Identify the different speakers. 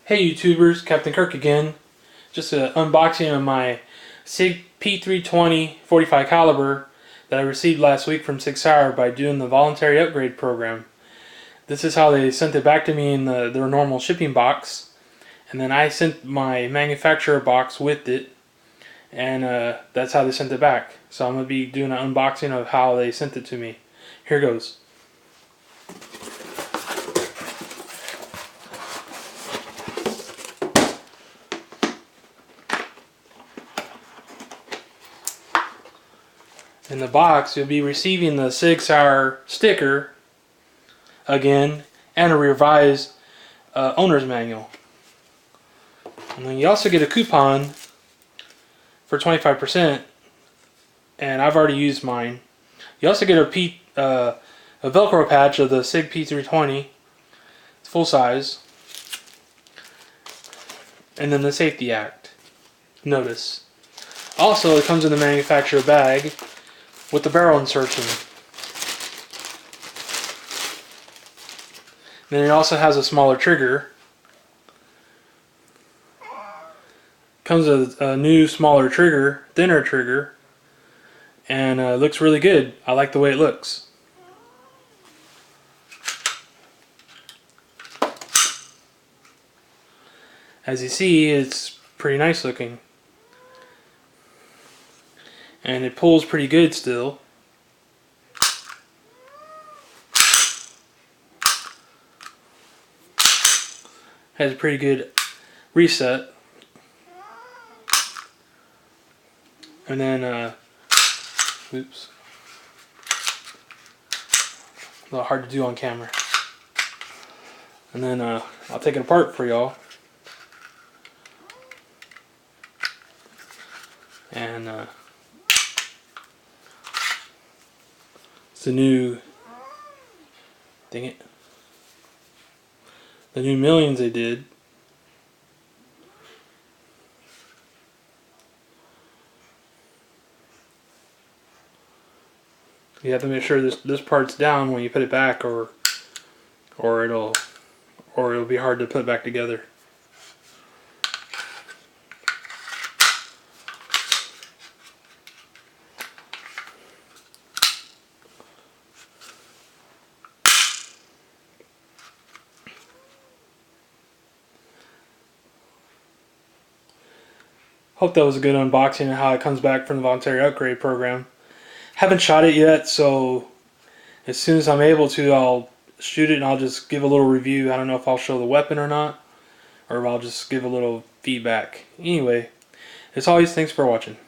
Speaker 1: Hey YouTubers, Captain Kirk again. Just an unboxing of my SIG P320 45 caliber that I received last week from Sauer by doing the voluntary upgrade program. This is how they sent it back to me in their normal shipping box, and then I sent my manufacturer box with it, and that's how they sent it back. So I'm going to be doing an unboxing of how they sent it to me. Here goes. In the box, you'll be receiving the SIG Sauer sticker again and a revised owner's manual. And then you also get a coupon for 25%, and I've already used mine. You also get a Velcro patch of the SIG P320. It's full size. And then the Safety Act notice. Also, it comes in the manufacturer bag with the barrel insertion. Then it also has a smaller trigger. Comes with a new smaller trigger, thinner trigger, and it looks really good. I like the way it looks. As you see, it's pretty nice looking. And it pulls pretty good still. Has a pretty good reset. And then, oops. A little hard to do on camera. And then I'll take it apart for y'all. And it's the new, dang it, the new millions they did. You have to make sure this part's down when you put it back, or it'll be hard to put back together. Hope that was a good unboxing of how it comes back from the voluntary upgrade program. Haven't shot it yet, so as soon as I'm able to, I'll shoot it and I'll just give a little review. I don't know if I'll show the weapon or not, or if I'll just give a little feedback. Anyway, as always, thanks for watching.